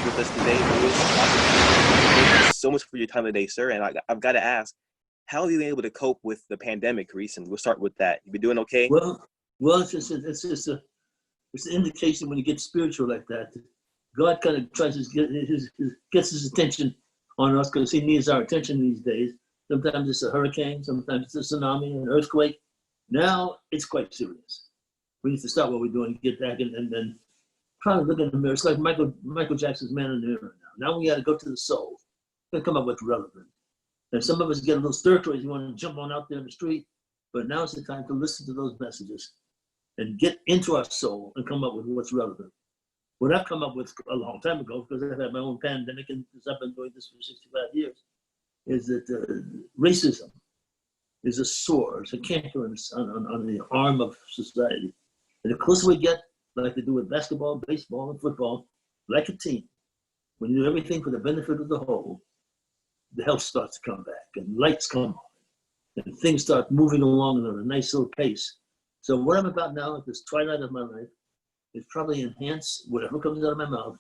with us today, Louis. Thank you so much for your time today, sir. And I've got to ask, how have you been able to cope with the pandemic recently? We'll start with that. You been doing okay? Well, it's an indication when you get spiritual like that. God kind of tries to gets his attention on us because he needs our attention these days. Sometimes it's a hurricane, sometimes it's a tsunami, an earthquake. Now it's quite serious. We need to stop what we're doing and get back and then try to look in the mirror. It's like Michael Jackson's Man in the Mirror now. Now we got to go to the soul and come up with relevant. And some of us get a little stir crazy, want to jump on out there in the street, but now it's the time to listen to those messages and get into our soul and come up with what's relevant. What I've come up with a long time ago, because I've had my own pandemic and because I've been doing this for 65 years, is that racism is a sore, it's a canker on the arm of society. And the closer we get, like they do with basketball, baseball, and football, like a team, when you do everything for the benefit of the whole, the health starts to come back and lights come on and things start moving along at a nice little pace. So what I'm about now at this twilight of my life is probably enhance whatever comes out of my mouth.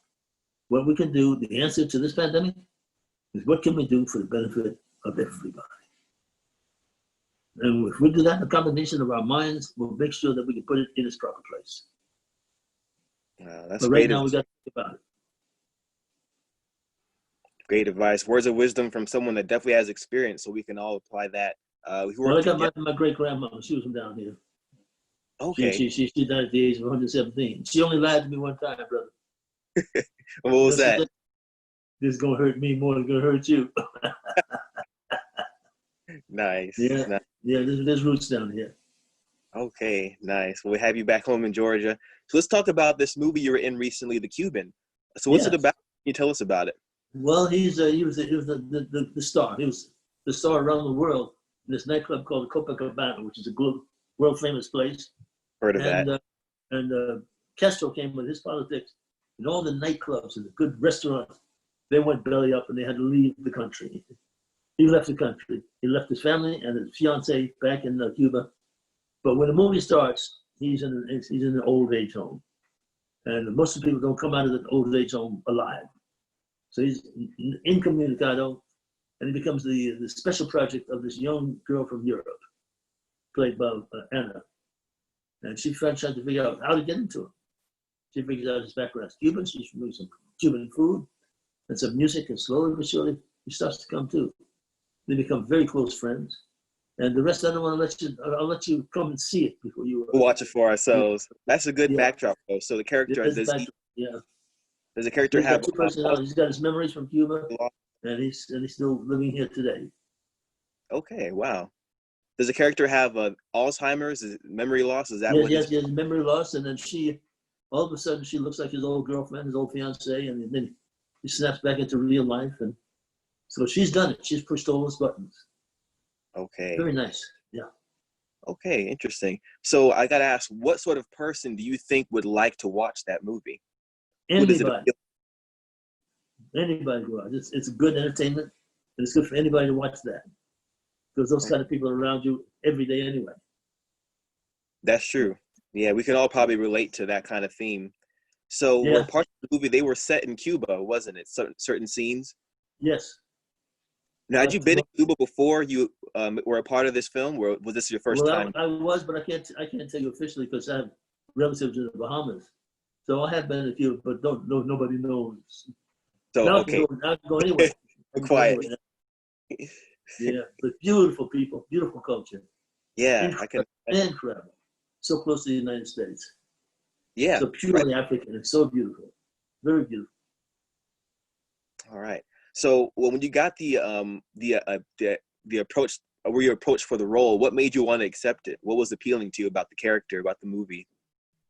What we can do, the answer to this pandemic is what can we do for the benefit of everybody? And if we do that, the combination of our minds will make sure that we can put it in its proper place. That's but right now we got to think about it. Great advice. Words of wisdom from someone that definitely has experience, so we can all apply that. Well, I got my great grandmama. She was from down here. Okay. She died at the age of 117. She only lied to me one time, brother. What was that? This is gonna hurt me more than gonna hurt you. Nice. Yeah. Nice. Yeah. There's roots down here. Okay. Nice. Well, we have you back home in Georgia. So let's talk about this movie you were in recently, The Cuban. So what's it about? Can you tell us about it? Well, he was the star. He was the star around the world in this nightclub called Copacabana, which is a world famous place. Heard of that. And Castro came with his politics, and all the nightclubs and the good restaurants, they went belly up and they had to leave the country. He left the country. He left his family and his fiancée back in Cuba. But when the movie starts, he's in an old age home. And most of the people don't come out of the old age home alive. So he's incommunicado, and he becomes the special project of this young girl from Europe, played by Anna. And she tries to figure out how to get into him. She figures out his background is Cuban. She's doing some Cuban food and some music, and slowly but surely he starts to come too. They become very close friends. And the rest, I don't want to let you. I'll let you come and see it before you. We'll watch it for ourselves. That's a good backdrop, though. So the character does the character have two personalities? He's got his memories from Cuba, and he's still living here today. Okay, wow. Does the character have Alzheimer's? Is it memory loss? Is that Yes, he has memory loss, and then all of a sudden, she looks like his old girlfriend, his old fiancée, and then he snaps back into real life, and so she's done it. She's pushed all those buttons. Okay. Very nice. Yeah. Okay, interesting. So I gotta ask, what sort of person do you think would like to watch that movie? Anybody. Anybody go out. It's good entertainment, and it's good for anybody to watch that. Because those kind of people are around you every day anyway. That's true. Yeah, we can all probably relate to that kind of theme. So were parts of the movie, they were set in Cuba, wasn't it? Certain scenes? Yes. Now, had you been in Cuba before you were a part of this film, or was this your first time? I was, but I can't tell you officially because I have relatives in the Bahamas. So I have been in Cuba, but nobody knows. So, now okay. I can go anywhere. Quiet. Yeah, but beautiful people, beautiful culture. Yeah, Incredible. So close to the United States. Yeah. So purely African. It's so beautiful. Very beautiful. All right. So when you got the approach, were you approached for the role? What made you want to accept it? What was appealing to you about the character, about the movie?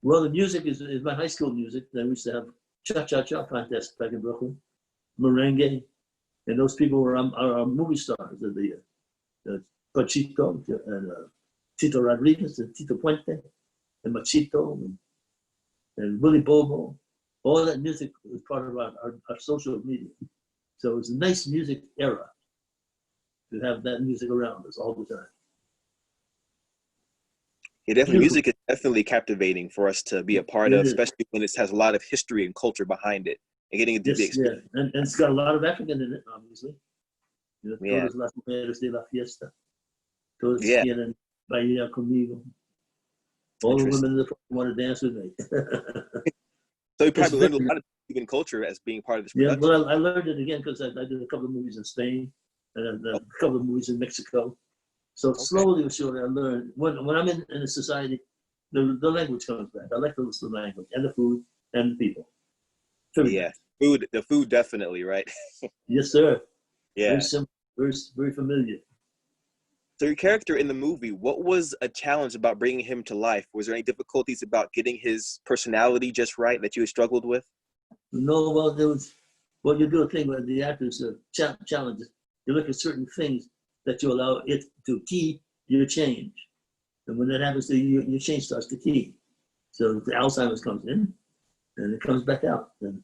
Well, the music is my high school music. Then we used to have cha-cha-cha contest back in Brooklyn, merengue, and those people were our movie stars. The Pachito and Tito Rodriguez and Tito Puente and Machito and Willie Bobo. All that music was part of our social media. So it was a nice music era to have that music around us all the time. Yeah, definitely. Music is definitely captivating for us to be a part of, especially when it has a lot of history and culture behind it. and getting the experience. Yeah, and it's got a lot of African in it, obviously. You know, Yeah. Todas las mujeres de la fiesta. Todas Yeah. quieren bailar conmigo. All the women in the front want to dance with me. So you probably learned a lot of Cuban culture as being part of this production. Yeah, well, I learned it again because I did a couple of movies in Spain and a couple of movies in Mexico. So slowly but surely I learned. When I'm in a society, the language comes back. I like the language and the food and the people. Yeah, the food definitely, right? Yes, sir. Yeah. Very simple, very familiar. So your character in the movie, what was a challenge about bringing him to life? Was there any difficulties about getting his personality just right that you had struggled with? No, well, you do a thing where the actors challenges. You look at certain things that you allow it to key your change. And when that happens to you, your change starts to key. So the Alzheimer's comes in and it comes back out. And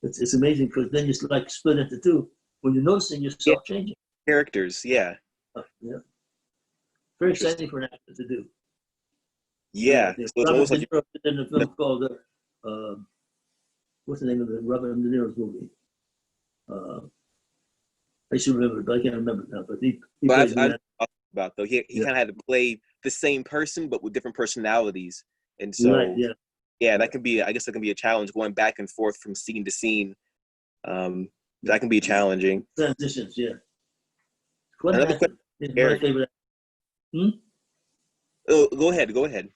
it's amazing because then you like split into two when you're noticing yourself changing. Characters, yeah. Yeah. Very exciting for an actor to do. Yeah. So it's almost like in a film called what's the name of the Robert De Niro's movie? I should remember, but I can't remember now. But he plays I'm talking about though. He kind of had to play the same person but with different personalities, and so that can be. I guess that can be a challenge going back and forth from scene to scene. That can be challenging. Transitions, yeah. Another question. My favorite. Oh, go ahead.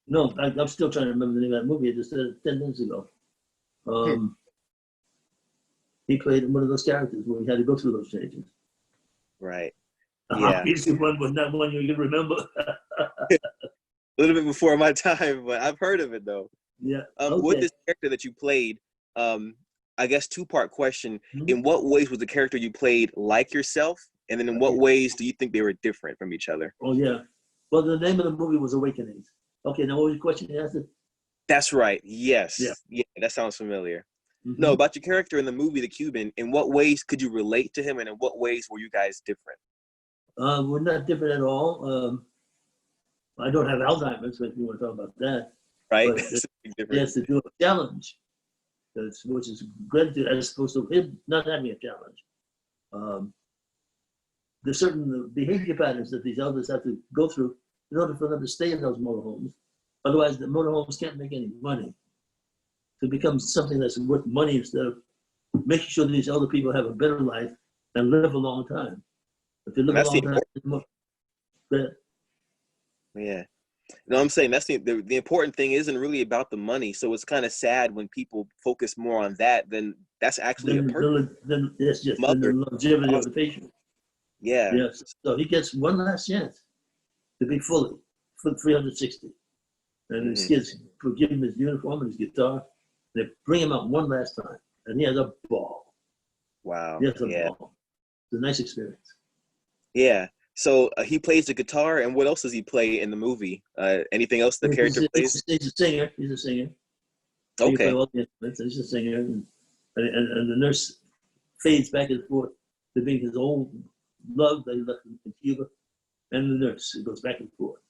No, I'm still trying to remember the name of that movie. I just said it 10 minutes ago. He played one of those characters where he had to go through those changes. Right. Yeah. Obviously, one was not one you can remember. A little bit before my time, but I've heard of it though. Yeah. With this character that you played, I guess two-part question. In what ways was the character you played like yourself? And then in what ways do you think they were different from each other? Oh, yeah. Well, the name of the movie was Awakenings. Okay, now what was your question you asked? That's right. Yes. Yeah, that sounds familiar. No, about your character in the movie, The Cuban, in what ways could you relate to him and in what ways were you guys different? We're not different at all. I don't have Alzheimer's, if you want to talk about that. Right. But he has to do a challenge, which is gratitude as opposed to him not having a challenge. There's certain behavior patterns that these elders have to go through in order for them to stay in those motorhomes. Otherwise, the motorhomes can't make any money. To become something that's worth money instead of making sure that these elder people have a better life and live a long time. If they live a long time, it's more better. Yeah. No, I'm saying that's the important thing isn't really about the money. So it's kind of sad when people focus more on that than that's actually a person. Then it's just the longevity of the patient. Yeah. Yes. So he gets one last chance to be fully 360. And his kids give him his uniform and his guitar. They bring him out one last time, and he has a ball. Wow. He has a ball. It's a nice experience. Yeah. So he plays the guitar, and what else does he play in the movie? Anything else the character plays? He's a singer. He's a singer. Okay. He can play all the instruments. He's a singer, and the nurse fades back and forth to being his old love that he left in Cuba, and the nurse. It goes back and forth.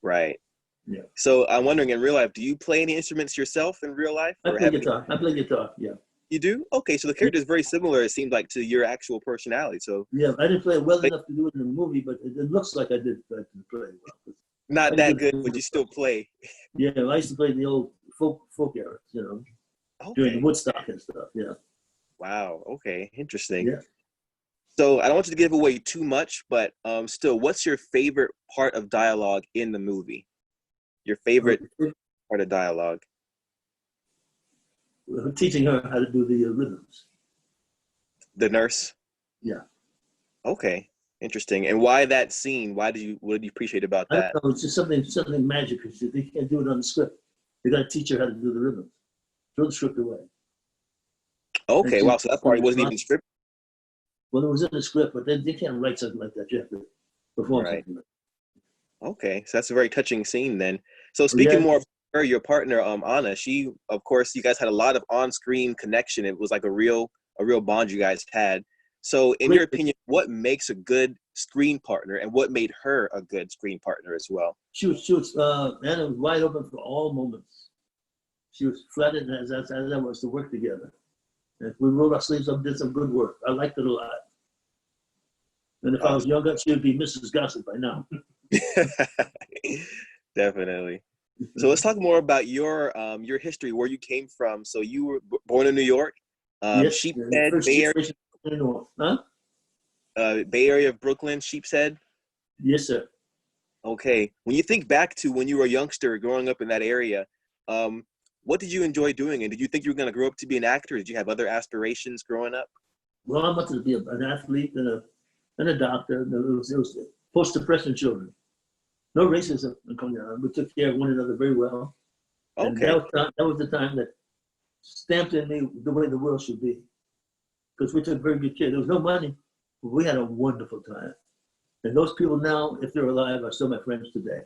Right. Yeah. So I'm wondering, in real life, do you play any instruments yourself in real life? I play guitar. Yeah. You do? Okay, so the character is very similar, it seems like, to your actual personality. So yeah, I didn't play it well enough to do it in the movie, but it looks like I did play well. Not that good, but you still play. Yeah, I used to play the old folk era, during Woodstock and stuff. Yeah. Wow. Okay. Interesting. Yeah. So I don't want you to give away too much, but still, what's your favorite part of dialogue in the movie? Your favorite part of dialogue? Teaching her how to do the rhythms. The nurse? Yeah. Okay. Interesting. And why that scene? What did you appreciate about that? I don't know, it's just something magical. They can't do it on the script. They got to teach her how to do the rhythms. Throw the script away. Okay. Wow. So that part wasn't even scripted. Well, it was in the script, but they can't write something like that. You have to perform something like that. Okay. So that's a very touching scene then. So speaking more of her, your partner, Anna, she, of course, you guys had a lot of on-screen connection. It was like a real bond you guys had. So in your opinion, what makes a good screen partner and what made her a good screen partner as well? Anna was wide open for all moments. She was flattered as I was to work together. And we rolled our sleeves up, did some good work. I liked it a lot. And if I was younger, she would be Mrs. Gossett by now. Definitely. So let's talk more about your history, where you came from. So you were born in New York, Yes, Sheepshead, Bay Area, huh? Bay Area of Brooklyn, Sheepshead. Yes, sir. Okay. When you think back to when you were a youngster growing up in that area, what did you enjoy doing? And did you think you were going to grow up to be an actor? Did you have other aspirations growing up? Well, I wanted to be an athlete and a doctor. It was post-depression children. No racism in Golja. We took care of one another very well. Okay. And that was the time that stamped in me the way the world should be. Because we took very good care. There was no money, but we had a wonderful time. And those people now, if they're alive, are still my friends today.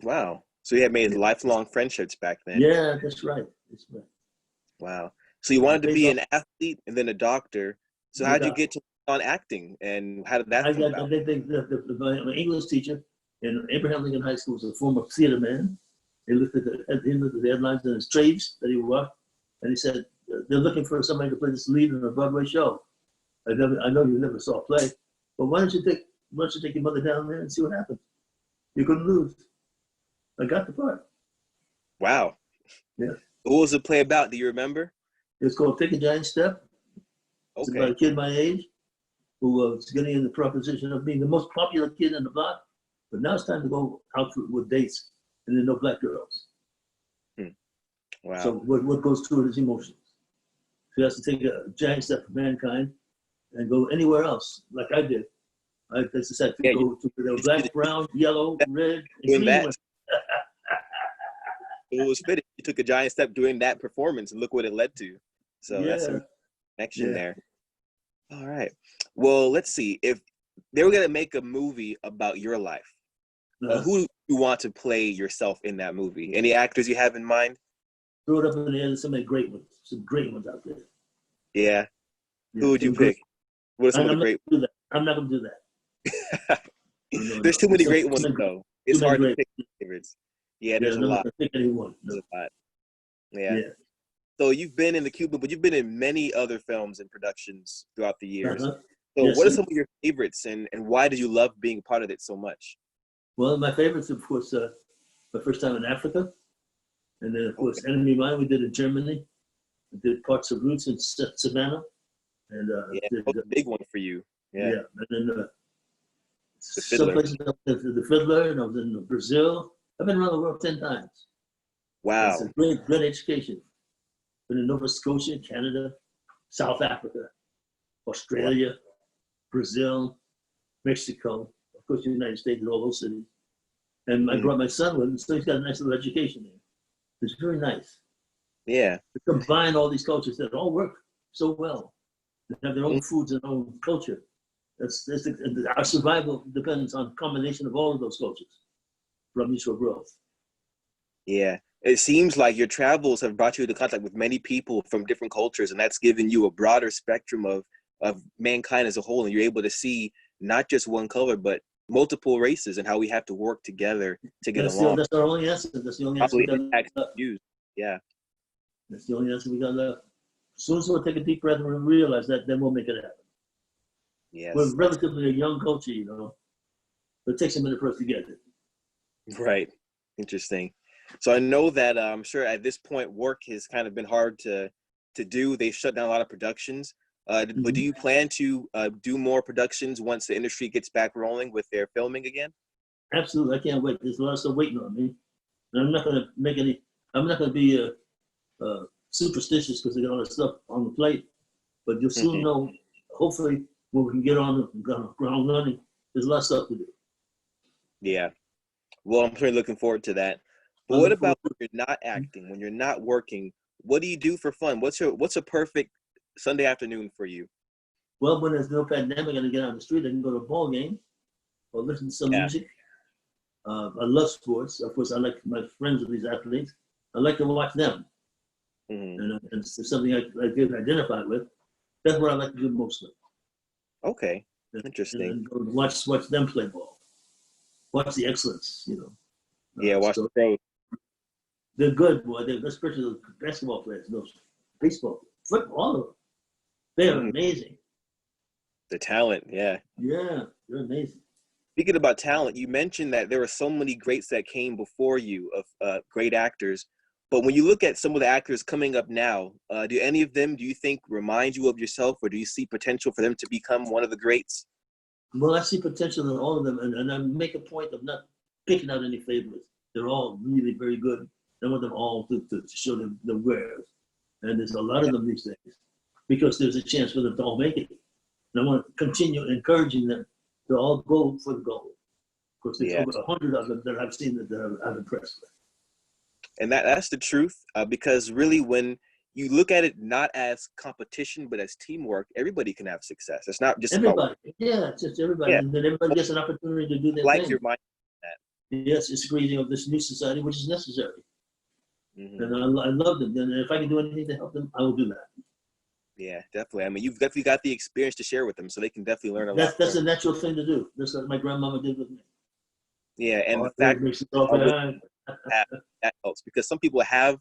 Wow. So you had made lifelong friendships back then. Yeah, that's right. That's right. Wow. So you wanted to be an athlete and then a doctor. So how did you get on acting, and how did that come about? My English teacher in Abraham Lincoln High School was a former theater man. He looked at the headlines and his trades that he worked, and he said, they're looking for somebody to play this lead in a Broadway show. I know you never saw a play, but why don't you take your mother down there and see what happens? You couldn't lose. I got the part. Wow. Yeah. What was the play about? Do you remember? It's called Take a Giant Step. It's about a kid my age who was getting in the proposition of being the most popular kid in the block, but now it's time to go out with dates, and there are no black girls. Wow. So what goes through his emotions? He has to take a giant step for mankind and go anywhere else, like I did. I decided to go to the black, brown, yellow, red, and green. It was fitting. You took a giant step doing that performance, and look what it led to. So that's a connection there. All right. Well, let's see. If they were gonna make a movie about your life, who do you want to play yourself in that movie? Any actors you have in mind? Throw it up in the air. There's some great ones. Some great ones out there. Yeah. Who would you pick? What are some of the great ones? I'm not gonna do that. There's too many great ones, though. It's hard to pick favorites. Yeah, there's a lot. Pick anyone. There's a lot. Yeah. So you've been in the Cuban, but you've been in many other films and productions throughout the years. So what are some of your favorites, and why did you love being a part of it so much? Well, my favorites, of course, my first time in Africa. And then, of course, Emmy-winner we did in Germany. We did parts of Roots in Savannah. And that was a big one for you. Yeah. And then some places, the Fiddler, and I was in Brazil. I've been around the world 10 times. Wow. It's a great education. Been in Nova Scotia, Canada, South Africa, Australia, Brazil, Mexico, of course, the United States, and all those cities. And I brought my son with him, so he's got a nice little education there. It's very nice. Yeah. To combine all these cultures that all work so well. They have their own foods and their own culture. Our survival depends on a combination of all of those cultures for mutual growth. Yeah. It seems like your travels have brought you into contact with many people from different cultures, and that's given you a broader spectrum of mankind as a whole, and you're able to see not just one color, but multiple races and how we have to work together to get along. That's our only answer. That's the only answer we got left. Yeah. That's the only answer we got left. As soon as we'll take a deep breath and realize that, then we'll make it happen. Yes. We're relatively a young culture, but it takes a minute for us to get it. Right. Interesting. So I know that I'm sure at this point work has kind of been hard to do. They've shut down a lot of productions. But do you plan to do more productions once the industry gets back rolling with their filming again? Absolutely. I can't wait. There's a lot of stuff waiting on me. And I'm not going to be superstitious because they got all this stuff on the plate. But you'll soon know, hopefully, when we can get on the ground running, there's a lot of stuff to do. Yeah. Well, I'm really looking forward to that. But what about when you're not acting, when you're not working? What do you do for fun? What's a perfect Sunday afternoon for you? Well, when there's no pandemic and I get on the street, I can go to a ball game or listen to some music. I love sports. Of course, I like my friends with these athletes. I like to watch them. And it's something I can identify with. That's what I like to do mostly. Okay. Interesting. And watch them play ball. Watch the excellence, watch the. They're good, boy. Especially the basketball players, those baseball. all of them. They are amazing. The talent, yeah. Yeah, they're amazing. Speaking about talent, you mentioned that there were so many greats that came before you of great actors. But when you look at some of the actors coming up now, do any of them, do you think, remind you of yourself, or do you see potential for them to become one of the greats? Well, I see potential in all of them, and I make a point of not picking out any favorites. They're all really very good. I want them all to show them the wares. And there's a lot of them these days because there's a chance for them to all make it. And I want to continue encouraging them to all go for the goal. Of course, there's over 100 of them that I've seen that I'm impressed with. And that's the truth, because really when you look at it not as competition, but as teamwork, everybody can have success. It's not just everybody. It's just everybody. Yeah. And then everybody gets an opportunity to do their like thing. your mind. Yes, it's creating of this new society, which is necessary. Mm-hmm. And I love them. And if I can do anything to help them, I will do that. Yeah, definitely. I mean, you've definitely got the experience to share with them, so they can definitely learn a lot. That's a natural thing to do. That's what my grandmama did with me. Yeah, and the fact that helps, because some people have,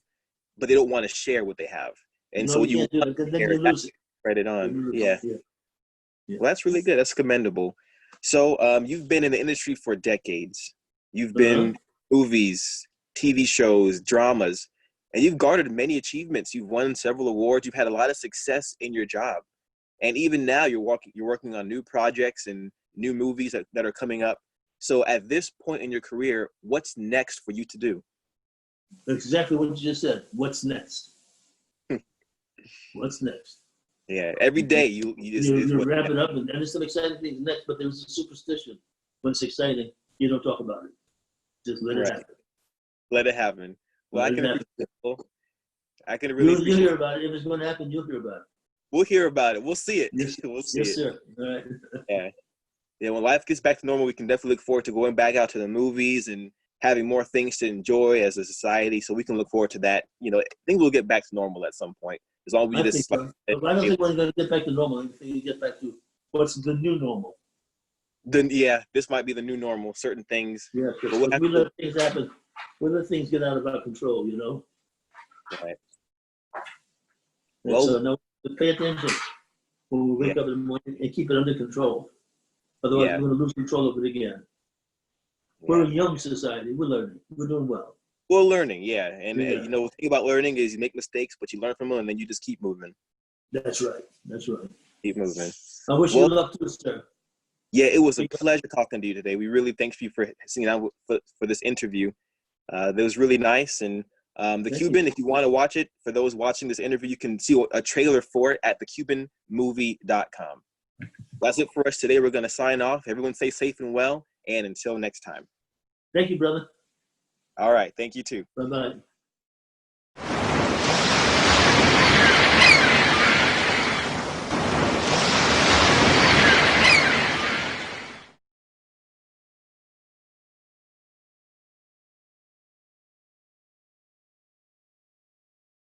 but they don't want to share what they have, and so you lose credit on. Yeah. Well, that's really good. That's commendable. So, you've been in the industry for decades. You've been movies, TV shows, dramas, and you've garnered many achievements. You've won several awards. You've had a lot of success in your job, and even now you're working on new projects and new movies that are coming up. So at this point in your career, what's next for you to do? Exactly what you just said. What's next? What's next? Yeah, every day you wrap it up, and there's some exciting things next, but there's a superstition. When it's exciting, you don't talk about it. Just let it happen. Let it happen. Well, I can really you'll appreciate hear about it. If it's going to happen, you'll hear about it. We'll hear about it. We'll see it. Yes, we'll see it. Yes, sir. All right. Yeah, when life gets back to normal, we can definitely look forward to going back out to the movies and having more things to enjoy as a society. So we can look forward to that. You know, I think we'll get back to normal at some point. As long as we just. I don't think we're going to get back to normal. I think you get back to what's the new normal. Then this might be the new normal. Certain things. Yeah, because we let things happen. We let things get out of our control. You know. Right. Well, so no, pay attention when we wake up in the morning and keep it under control. Otherwise, we're going to lose control of it again. We're a young society. We're learning. We're doing well. We're learning, and you know, the thing about learning is you make mistakes, but you learn from them, and then you just keep moving. That's right. That's right. Keep moving. I wish you luck too, sir. Yeah, it was a pleasure talking to you today. We really thank you for sitting down for this interview. That was really nice. And The Cuban, if you want to watch it, for those watching this interview, you can see a trailer for it at thecubanmovie.com. That's it for us today. We're going to sign off. Everyone stay safe and well, and until next time. Thank you, brother. All right. Thank you, too. Bye-bye.